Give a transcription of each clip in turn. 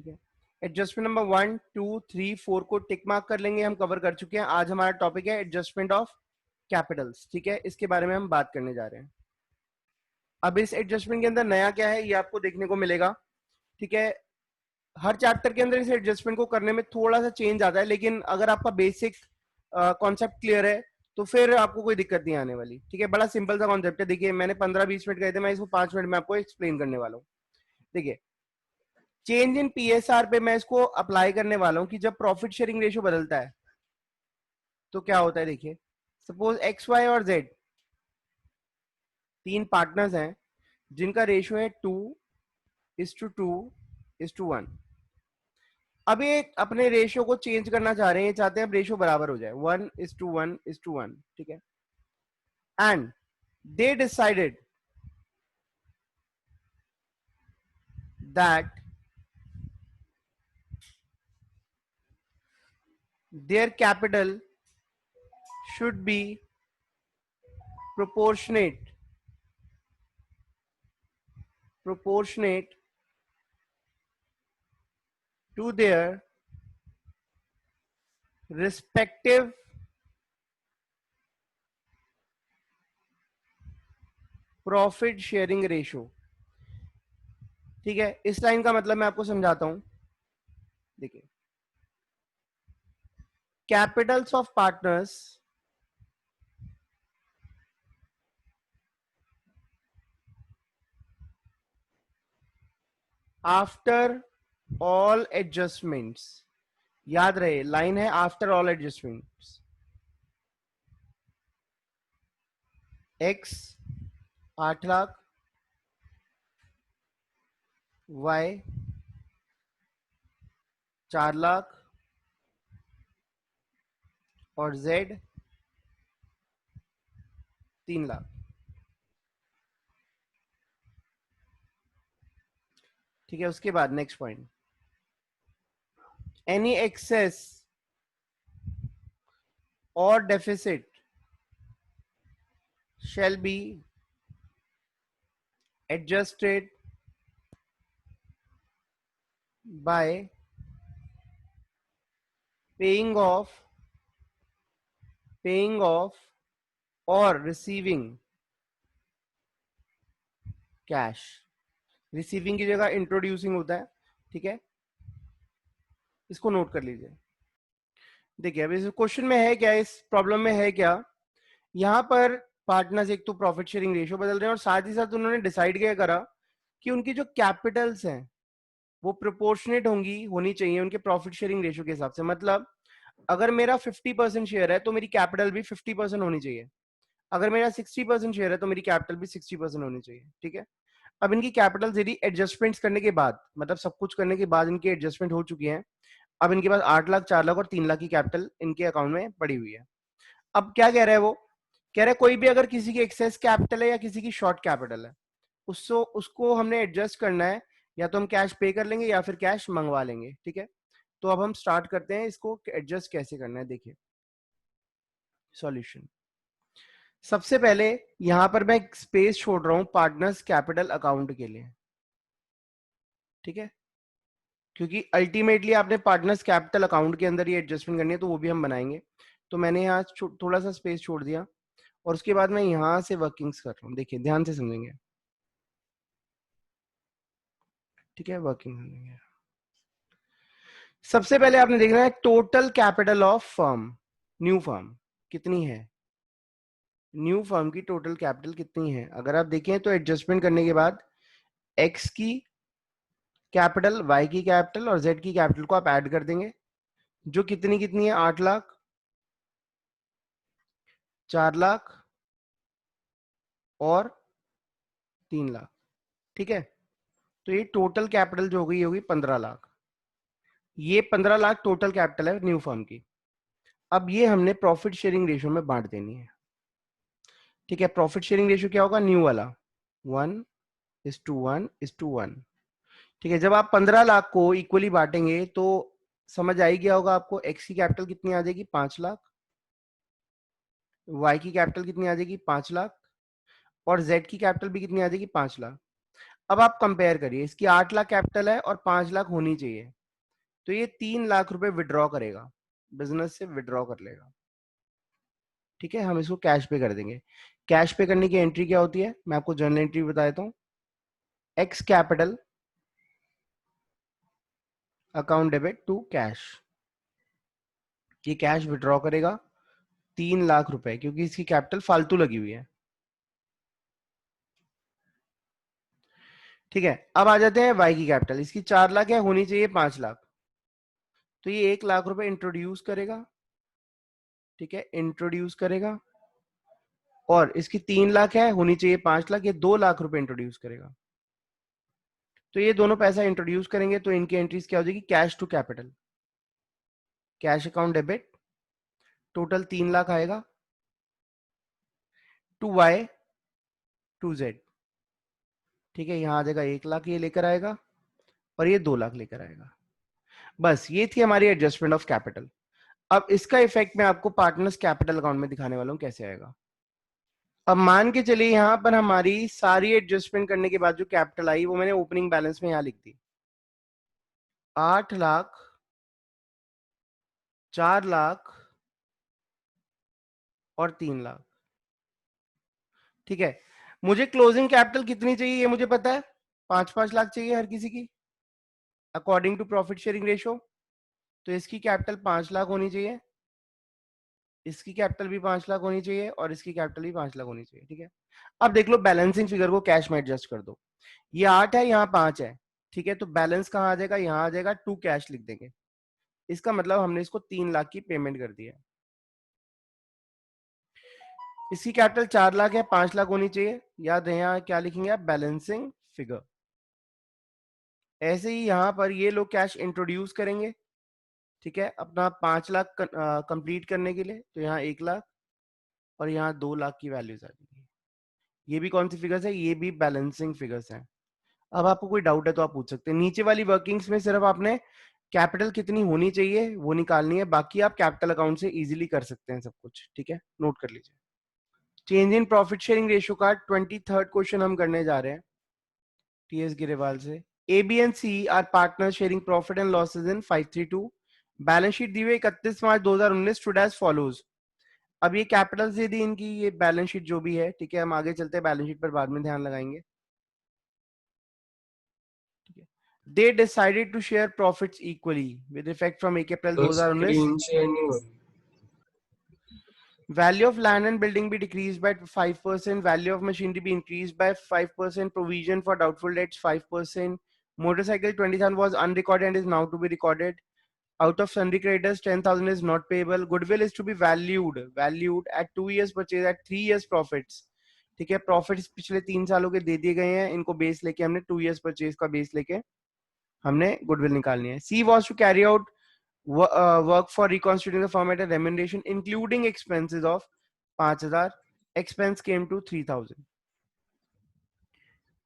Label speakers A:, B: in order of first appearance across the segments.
A: है। Adjustment number 1, 2, 3, 4 को tick mark कर लेंगे, हम कवर कर चुके हैं। आज हमारा टॉपिक है एडजस्टमेंट ऑफ कैपिटल्स, ठीक है, इसके बारे में हम बात करने जा रहे हैं। अब इस एडजस्टमेंट के अंदर नया क्या है ये आपको देखने को मिलेगा, ठीक है। हर चैप्टर के अंदर इस एडजस्टमेंट को करने में थोड़ा सा चेंज आता है, लेकिन अगर आपका बेसिक कॉन्सेप्ट क्लियर है तो फिर आपको कोई दिक्कत नहीं आने वाली, ठीक है। बड़ा सिंपल सा कॉन्सेप्ट है। देखिए मैंने 15-20 मिनट कहे थे, मैं इसको 5 मिनट में आपको एक्सप्लेन करने वाला हूँ। देखिए चेंज इन पीएसआर पे मैं इसको अप्लाई करने वाला हूं कि जब प्रॉफिट शेयरिंग रेशियो बदलता है तो क्या होता है। देखिए सपोज एक्स वाई और जेड तीन पार्टनर्स हैं जिनका रेशियो है 2:2:1। अब ये अपने रेशियो को चेंज करना चाह रहे हैं, चाहते हैं अब रेशियो बराबर हो जाए 1:1:1, ठीक है। And they decided that their capital should be proportionate to their respective profit sharing ratio, ठीक है। इस लाइन का मतलब मैं आपको समझाता हूं। देखिए capitals of partners after all adjustments, याद रहे लाइन है after all adjustments. X 8 lakh, Y 4 lakh और जेड 3 लाख, ठीक है। उसके बाद नेक्स्ट पॉइंट, एनी एक्सेस और deficit shall be adjusted by paying off or receiving cash. Receiving की जगह इंट्रोड्यूसिंग होता है, ठीक है, इसको नोट कर लीजिए। देखिए अब इस क्वेश्चन में है क्या, इस प्रॉब्लम में है क्या, यहां पर पार्टनर्स एक तो प्रॉफिट शेयरिंग रेशियो बदल रहे हैं और साथ ही साथ उन्होंने डिसाइड क्या करा कि उनकी जो कैपिटल्स हैं वो प्रोपोर्शनेट होनी चाहिए उनके प्रॉफिट शेयरिंग रेशियो के हिसाब से। मतलब अगर मेरा 50% शेयर है तो मेरी कैपिटल भी 50% होनी चाहिए, अगर मेरा 60% शेयर है तो मेरी कैपिटल भी 60% होनी चाहिए, ठीक है। अब इनकी कैपिटल यदि एडजस्टमेंट्स करने के बाद, मतलब सब कुछ करने के बाद इनकी एडजस्टमेंट हो चुकी है, अब इनके पास 8 लाख, 4 लाख और 3 लाख की कैपिटल इनके अकाउंट में पड़ी हुई है। अब क्या कह रहा है वो, कह रहा है कोई भी अगर किसी की एक्सेस कैपिटल है या किसी की शॉर्ट कैपिटल है उसको हमने एडजस्ट करना है, या तो हम कैश पे कर लेंगे या फिर कैश मंगवा लेंगे, ठीक है। तो अब हम स्टार्ट करते हैं इसको एडजस्ट कैसे करना है। देखिए सॉल्यूशन, सबसे पहले यहां पर मैं स्पेस छोड़ रहा हूं पार्टनर्स कैपिटल अकाउंट के लिए, ठीक है, क्योंकि अल्टीमेटली आपने पार्टनर्स कैपिटल अकाउंट के अंदर ये एडजस्टमेंट करनी है, तो वो भी हम बनाएंगे। तो मैंने यहाँ थोड़ा सा स्पेस छोड़ दिया और उसके बाद मैं यहां से वर्किंग्स कर रहा हूं। देखिए ध्यान से समझेंगे, ठीक है, वर्किंग समझेंगे। सबसे पहले आपने देखना है total capital of firm, new firm कितनी है, न्यू फर्म की टोटल कैपिटल कितनी है। अगर आप देखें तो एडजस्टमेंट करने के बाद एक्स की कैपिटल, वाई की कैपिटल और जेड की कैपिटल को आप ऐड कर देंगे, जो कितनी कितनी है, 8 लाख, 4 लाख और 3 लाख, ठीक है। तो ये टोटल कैपिटल जो होगी 15 लाख। ये 15 लाख टोटल कैपिटल है न्यू फर्म की। अब ये हमने प्रॉफिट शेयरिंग रेशियो में बांट देनी है, ठीक है। प्रॉफिट शेयरिंग रेशियो क्या होगा, न्यू वाला 1:1:1, ठीक है। जब आप 15 लाख को इक्वली बांटेंगे तो समझ आई गया होगा आपको, एक्स की कैपिटल कितनी आ जाएगी, 5 लाख, वाई की कैपिटल कितनी आ जाएगी, 5 लाख और जेड की कैपिटल भी कितनी आ जाएगी, 5 लाख। अब आप कंपेयर करिए, इसकी 8 लाख कैपिटल है और 5 लाख होनी चाहिए, तो ये 3 लाख रुपए विड्रॉ करेगा, बिजनेस से विड्रॉ कर लेगा। ठीक है, हम इसको कैश पे कर देंगे। कैश पे करने की एंट्री क्या होती है, मैं आपको जर्नल एंट्री बता देता हूँ। X capital account debit to cash, ये कैश विड्रॉ करेगा 3 लाख रुपए, क्योंकि इसकी कैपिटल फालतू लगी हुई है। ठीक है, अब आ जाते हैं वाई की कैपिटल। इसकी 4 लाख है, होनी चाहिए 5 लाख, तो ये 1 लाख रुपए इंट्रोड्यूस करेगा। ठीक है, इंट्रोड्यूस करेगा। और इसकी 3 लाख है, होनी चाहिए 5 लाख, ये 2 लाख रुपए इंट्रोड्यूस करेगा। तो ये दोनों पैसा इंट्रोड्यूस करेंगे, तो इनकी एंट्रीज क्या हो जाएगी, cash to capital, cash account debit, total 3 lakh आएगा, टू वाई टू जेड। ठीक है, यहां आ जाएगा 1 लाख, ये लेकर आएगा, और ये 2 लाख लेकर आएगा। बस ये थी हमारी एडजस्टमेंट ऑफ कैपिटल। अब इसका इफेक्ट मैं आपको पार्टनर्स कैपिटल अकाउंट में दिखाने वाला हूं कैसे आएगा। अब मान के चलिए यहां पर हमारी सारी एडजस्टमेंट करने के बाद जो कैपिटल आई वो मैंने ओपनिंग बैलेंस में यहां लिख दी, 8 लाख, 4 लाख और 3 लाख। ठीक है, मुझे क्लोजिंग कैपिटल कितनी चाहिए ये मुझे पता है, 5-5 लाख चाहिए हर किसी की, according to profit sharing ratio. तो इसकी कैपिटल 5 लाख होनी चाहिए, इसकी कैपिटल भी 5 लाख होनी चाहिए, और इसकी कैपिटल भी 5 लाख होनी चाहिए। ठीक है, अब देख लो बैलेंसिंग फिगर को कैश में एडजस्ट कर दो। ये 8 है, यहाँ 5 है। ठीक है, तो बैलेंस कहाँ आ जाएगा, यहाँ आ जाएगा, टू कैश लिख देंगे। इसका मतलब हमने इसको 3 लाख की पेमेंट कर दी है। इसकी कैपिटल 4 लाख है, 5 लाख होनी चाहिए। याद है यहाँ क्या लिखेंगे आप, बैलेंसिंग फिगर। ऐसे ही यहाँ पर ये लोग कैश इंट्रोड्यूस करेंगे। ठीक है, अपना 5 लाख कंप्लीट करने के लिए, तो यहाँ 1 लाख और यहाँ 2 लाख की वैल्यूज आ जाएगी। ये भी कौन सी फिगर्स है, ये भी बैलेंसिंग फिगर्स हैं। अब आपको कोई डाउट है तो आप पूछ सकते हैं। नीचे वाली वर्किंग्स में सिर्फ आपने कैपिटल कितनी होनी चाहिए वो निकालनी है, बाकी आप कैपिटल अकाउंट से इजीली कर सकते हैं सब कुछ। ठीक है, नोट कर लीजिए। Change in profit sharing ratio का 23rd क्वेश्चन हम करने जा रहे हैं टीएस गिरेवाल से। A B and C are partner sharing profit and losses in 532। Balance sheet दी हुई 31 मार्च 2019 स्टूड एज फॉलोज। अब ये कैपिटल से दी इनकी ये बैलेंस शीट जो भी है। ठीक है, हम आगे चलते हैं, बैलेंस शीट पर बाद में ध्यान लगाएंगे। They decided to share profits equally with effect from 1 April 2019। Value of land and building be decreased by 5%, value of machinery be increased by 5%, provision for doubtful debts 5%, motorcycle 20,000 was unrecorded and is now to be recorded. Out of sundry creditors 10,000 is not payable. Goodwill is to be valued at 2 years purchase at 3 years profits. ठीक है, profits पिछले 3 सालों के दे दिए गए हैं, इनको base लेके हमने 2 years परचेज का बेस लेके हमने गुडविल निकालनी है। C was to carry out work for reconstituting the firm at a remuneration including expenses of 5,000, expense came to 3,000।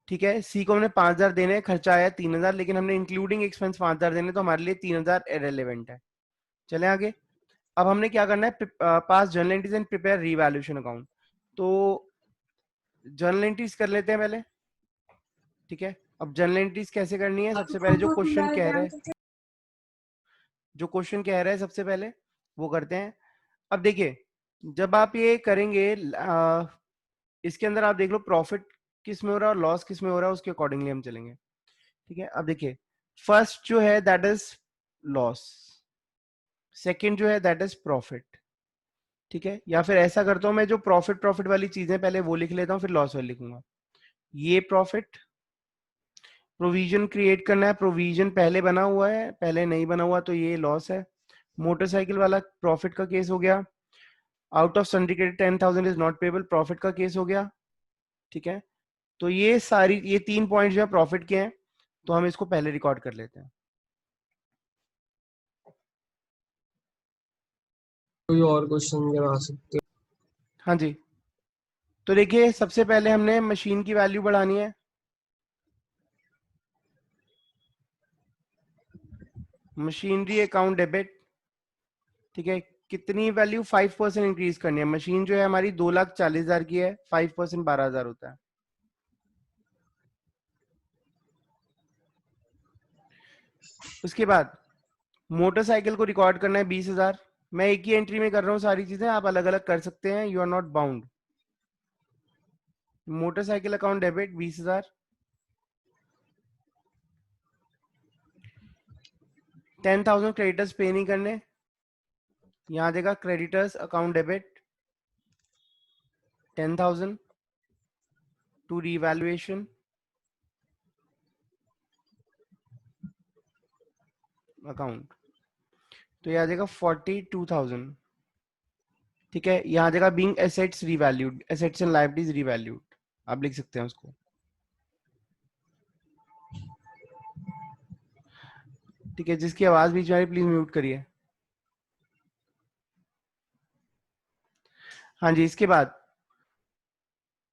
A: ठीक है, सी को हमने 5,000 देने, खर्चा आया 3,000, लेकिन हमने इंक्लूडिंग एक्सपेंस 5,000 देने, तो हमारे लिए 3,000 इरेलीवेंट है। चले आगे। अब हमने क्या करना है, पास journal entries and prepare revaluation account. तो जर्नल एंट्रीज कर लेते हैं पहले। ठीक है, अब जर्नल एंट्रीज कैसे करनी है, सबसे पहले जो क्वेश्चन कह रहा है सबसे पहले वो करते हैं। अब देखिए, जब आप ये करेंगे इसके अंदर आप देख लो प्रॉफिट किस में हो रहा है और लॉस किस में हो रहा है, उसके अकॉर्डिंगली हम चलेंगे। ठीक है, अब देखिए फर्स्ट जो है दैट इज लॉस, सेकंड जो है दैट इज प्रॉफिट। ठीक है, या फिर ऐसा करता हूं मैं, जो प्रॉफिट वाली चीजें पहले वो लिख लेता हूं, फिर लॉस वाली लिखूंगा। ये प्रॉफिट, प्रोविजन क्रिएट करना है, प्रोविजन पहले बना हुआ है, पहले नहीं बना हुआ तो ये लॉस है। मोटरसाइकिल वाला प्रॉफिट का केस हो गया। Out of syndicated 10,000 is not payable, profit का केस हो गया। ठीक है, तो ये 3 पॉइंट जो है प्रॉफिट के हैं, तो हम इसको पहले रिकॉर्ड कर लेते हैं।
B: कोई और क्वेश्चन करा सकते हो?
A: हाँ जी, तो देखिए सबसे पहले हमने मशीन की वैल्यू बढ़ानी है। Machinery account debit. ठीक है, कितनी वैल्यू, 5% इंक्रीज करनी है। मशीन जो है हमारी 2,40,000 की है, 5% 12,000 होता है। उसके बाद मोटरसाइकिल को रिकॉर्ड करना है 20,000। मैं एक ही एंट्री में कर रहा हूँ सारी चीजें, आप अलग अलग कर सकते हैं, you are not bound. Motorcycle account debit 20,000। 10,000 creditors pay नहीं करने, यहां देगा creditors account debit 10,000 to revaluation account, तो यह आ जाएगा 42,000। ठीक है, यहां आ जाएगा being assets revalued, assets and liabilities revalued, आप लिख सकते हैं उसको। ठीक है, जिसकी आवाज बीच में प्लीज म्यूट करिए। हाँ जी, इसके बाद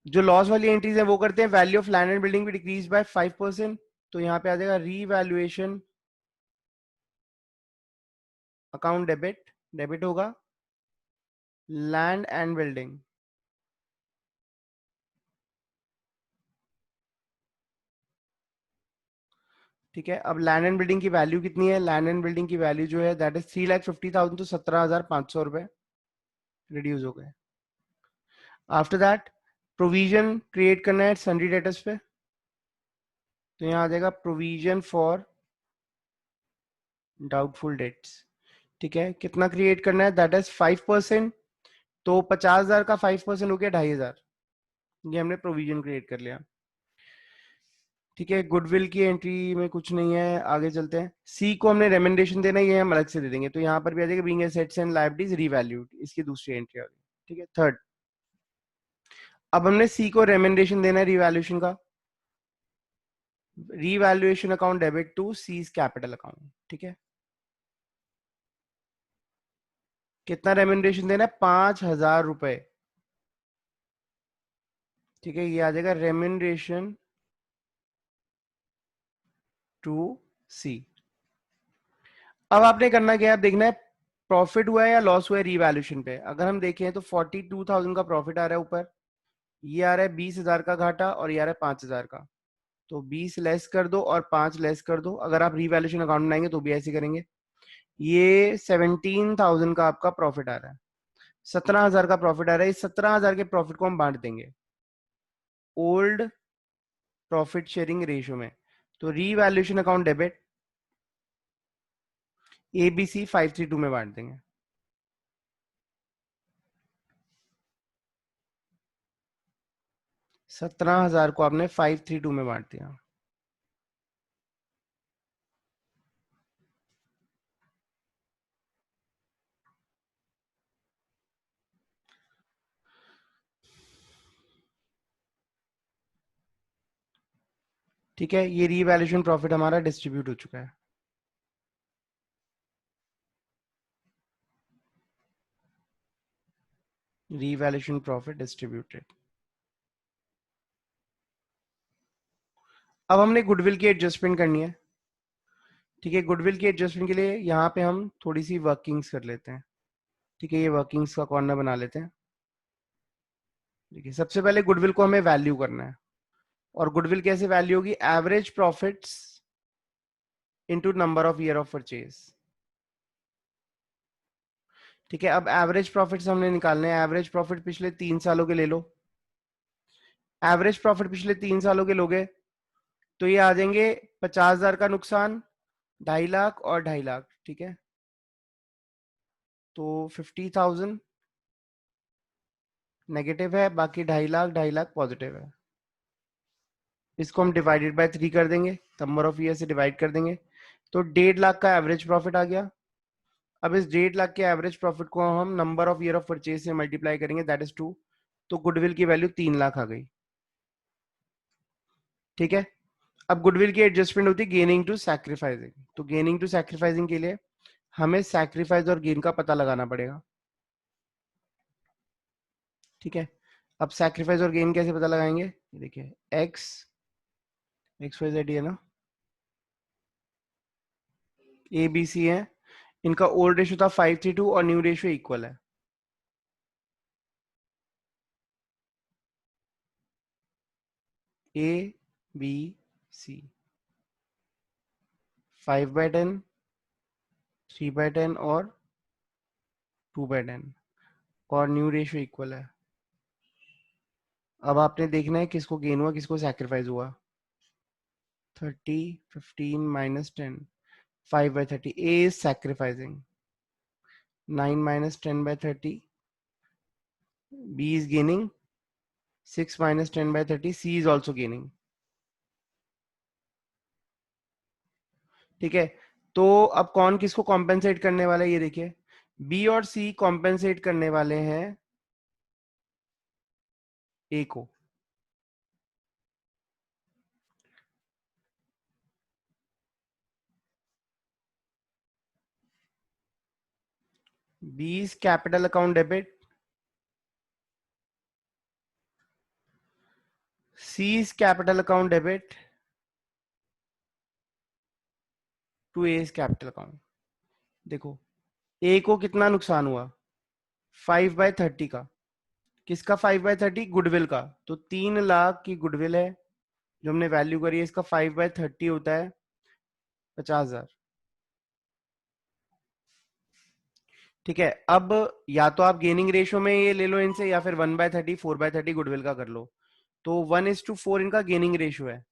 A: जो लॉस वाली एंट्रीज है वो करते हैं। Value of land and building भी डिक्रीज बाय 5%, तो यहाँ पे आ जाएगा रीवैल्यूएशन अकाउंट डेबिट, डेबिट होगा लैंड एंड बिल्डिंग। ठीक है, अब लैंड एंड बिल्डिंग की वैल्यू कितनी है? लैंड एंड बिल्डिंग की वैल्यू जो है दैट इज 3,50,000, तो 17,500 रुपए रिड्यूस हो गए। आफ्टर दैट प्रोविजन क्रिएट करना है सन्ड्री डेटर्स पे, तो यहाँ आ जाएगा प्रोविजन फॉर डाउटफुल डेट्स। ठीक है, कितना क्रिएट करना है? दैट इज 5%, तो 50,000 का 5% हो गया 2,500, ये हमने प्रोविजन क्रिएट कर लिया। ठीक है, गुडविल की एंट्री में कुछ नहीं है, आगे चलते हैं। सी को हमने रेमेंडेशन देना है, ये हम अलग से दे देंगे, तो यहाँ पर भी आ जाएगा being assets and liabilities revalued, इसकी दूसरी एंट्री आ गई। ठीक है, थर्ड, अब हमने सी को रेमेंडेशन देना है रिवैल्यूएशन का, revaluation account debit to C's capital account. ठीक है, कितना रेमेंडेशन देना है? 5,000 रुपए। ठीक है, ये आ जाएगा रेमेंडेशन टू सी। अब आपने करना क्या है, देखना है प्रॉफिट हुआ है या लॉस हुआ है रिवैल्यूएशन पे। अगर हम देखें तो 42,000 का प्रॉफिट आ रहा है ऊपर, ये आ रहा है 20,000 का घाटा, और ये आ रहा है 5,000 का, तो 20 लेस कर दो और 5 लेस कर दो। अगर आप रिवैल्यूएशन अकाउंट बनाएंगे तो भी ऐसे करेंगे। ये 17,000 का आपका प्रॉफिट आ रहा है, 17,000 का प्रॉफिट आ रहा है। इस 17,000 के प्रॉफिट को हम बांट देंगे ओल्ड प्रॉफिट शेयरिंग रेशियो में, तो रीवैल्यूएशन अकाउंट डेबिट ABC 532 में बांट देंगे। 17,000 को आपने 532 में बांट दिया। ठीक है, ये रीवैल्यूएशन प्रॉफिट हमारा डिस्ट्रीब्यूट हो चुका है। Revaluation profit distributed. अब हमने गुडविल की एडजस्टमेंट करनी है। ठीक है, गुडविल की एडजस्टमेंट के लिए यहाँ पे हम थोड़ी सी वर्किंग्स कर लेते हैं। ठीक है, ये वर्किंग्स का कॉर्नर बना लेते हैं। देखिए, सबसे पहले गुडविल को हमें वैल्यू करना है, और गुडविल कैसे वैल्यू होगी? Average profits into number of year of purchase. ठीक है, अब एवरेज प्रॉफिट्स हमने निकालने हैं। एवरेज प्रॉफिट पिछले 3 सालों के ले लो। एवरेज प्रॉफिट पिछले 3 सालों के लोगे तो ये आ जाएंगे 50,000 का नुकसान, 2.5 लाख और 2.5 लाख। ठीक है, तो 50,000 नेगेटिव है, बाकी 2.5 लाख, 2.5 लाख पॉजिटिव है। इसको हम डिवाइडेड बाय 3 कर देंगे, नंबर ऑफ ईयर से डिवाइड कर देंगे, तो 1.5 लाख का एवरेज प्रॉफिट आ गया। अब इस 1.5 लाख के एवरेज प्रॉफिट को हम number of year of purchase से मल्टीप्लाई करेंगे, दैट इज 2, तो गुडविल की वैल्यू 3 लाख आ गई। ठीक है, अब गुडविल की एडजस्टमेंट होती है गेनिंग टू सैक्रिफाइसिंग, तो गेनिंग टू सैक्रिफाइसिंग के लिए हमें सैक्रिफाइस और गेन का पता लगाना पड़ेगा। ठीक है, अब सैक्रिफाइस और गेन कैसे पता लगाएंगे? देखिए, एक्स एक्स वाई जेड, ये ना ए बी सी है, इनका ओल्ड रेशियो था 5:3 और न्यू रेशियो इक्वल है। ए बी सी 5/10, 3/10 और 2/10 और न्यू रेशियो इक्वल है। अब आपने देखना है किसको गेन हुआ किसको सैक्रिफाइस हुआ। 30, 15 minus 10, 5/30, A is sacrificing. 9 minus 10/30, B is gaining. 6 minus 10/30, C is also gaining. ठीक है, तो अब कौन किसको कॉम्पेंसेट करने वाला है ये देखिए, बी और सी कॉम्पेंसेट करने वाले हैं ए को। B is capital account debit, C is capital account debit to A is capital account. देखो ए को कितना नुकसान हुआ, 5/30 का। किसका 5/30? गुडविल का। तो 3 लाख की गुडविल है जो हमने वैल्यू करी है, इसका 5/30 होता है 50,000। ठीक है, अब या तो आप गेनिंग रेशियो में ये ले लो इनसे, या फिर 1/30 4/30 गुडविल का कर लो। तो 1:4 इनका गेनिंग रेशियो है,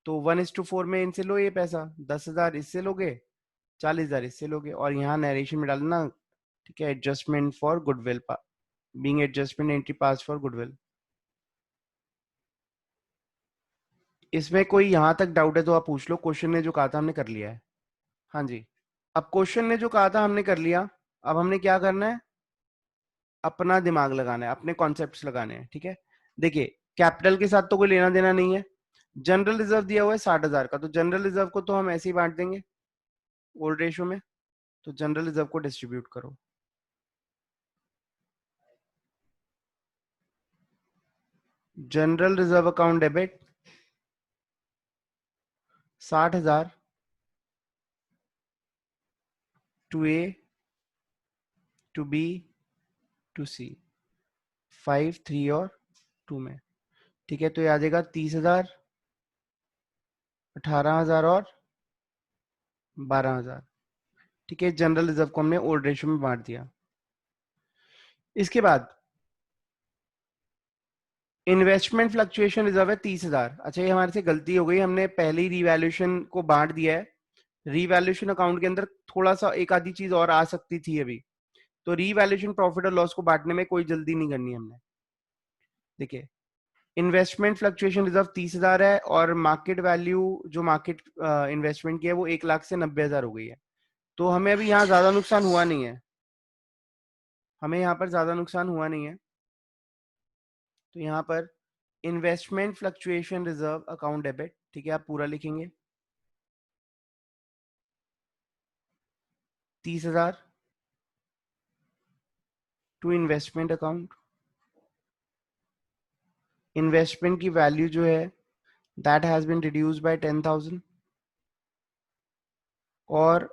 A: तो 1:4 में इनसे लो ये पैसा, 10,000 इससे लोगे, 40,000 इससे लोगे, और यहाँ नरेशन में डालना, ठीक है, adjustment for goodwill, being adjustment entry pass for goodwill. इसमें कोई यहाँ तक डाउट है तो आप पूछ लो, क्वेश्चन ने जो कहा था हमने कर लिया है। हाँ जी, अब क्वेश्चन ने जो कहा था हमने कर लिया, अब हमने क्या करना है, अपना दिमाग लगाना है, अपने कॉन्सेप्ट्स लगाने हैं। ठीक है, देखिए कैपिटल के साथ तो कोई लेना देना नहीं है, जनरल रिजर्व दिया हुआ है 60,000 का, तो जनरल रिजर्व को तो हम ऐसे ही बांट देंगे ओल्ड रेशियो में। तो जनरल रिजर्व को डिस्ट्रीब्यूट करो, general reserve account debit 60,000 to A, to B, to C, 5, 3 और 2 में। ठीक है, तो ये आ जाएगा 30,000, 18,000 और 12,000। ठीक है, जनरल रिजर्व को हमने ओल्ड रेशियो में बांट दिया। इसके बाद इन्वेस्टमेंट फ्लक्चुएशन रिजर्व है 30,000। अच्छा, ये हमारे से गलती हो गई, हमने पहले ही रिवैल्यूएशन को बांट दिया है। रिवैल्यूएशन अकाउंट के अंदर थोड़ा सा एक आधी चीज और आ सकती थी अभी, तो रिवैल्यूएशन प्रॉफिट और लॉस को बांटने में कोई जल्दी नहीं करनी हमने। देखिए, इन्वेस्टमेंट फ्लक्चुएशन रिजर्व 30,000 है, और मार्केट वैल्यू जो मार्केट इन्वेस्टमेंट की है वो 1 लाख से 90,000 हो गई है। तो हमें अभी यहाँ ज्यादा नुकसान हुआ नहीं है, हमें यहाँ पर ज्यादा नुकसान हुआ नहीं है। तो यहाँ पर investment fluctuation reserve account debit, ठीक है, आप पूरा लिखेंगे 30,000 टू इन्वेस्टमेंट अकाउंट। इन्वेस्टमेंट की वैल्यू जो है that has been reduced by 10,000, और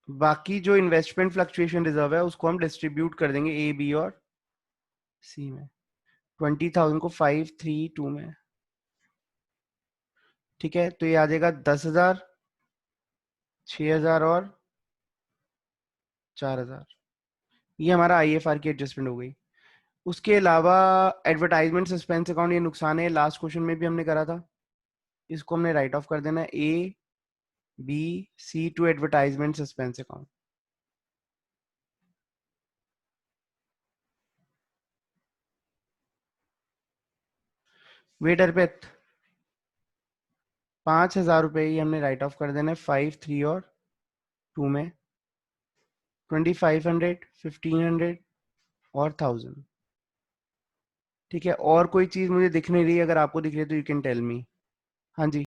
A: बाकी जो इन्वेस्टमेंट फ्लक्चुएशन रिजर्व है उसको हम डिस्ट्रीब्यूट कर देंगे ए, बी और सी में, 20,000 को 5, 3, 2 में। ठीक है, तो ये आ जाएगा 10,000, 6,000 और 4,000। ये हमारा IFR की एडजस्टमेंट हो गई। उसके अलावा एडवर्टाइजमेंट सस्पेंस अकाउंट, ये नुकसान है, लास्ट क्वेश्चन में भी हमने करा था, इसको हमने राइट ऑफ कर देना है, A, B, C to advertisement suspense account. Wait Arpit, 5,000 रुपए ही हमने राइट ऑफ कर देना है, 5, 3 और 2 में, 2,500, 1,500 और 1,000। ठीक है, और कोई चीज मुझे दिख नहीं रही, अगर आपको दिख रही है तो यू कैन टेल मी। हाँ जी।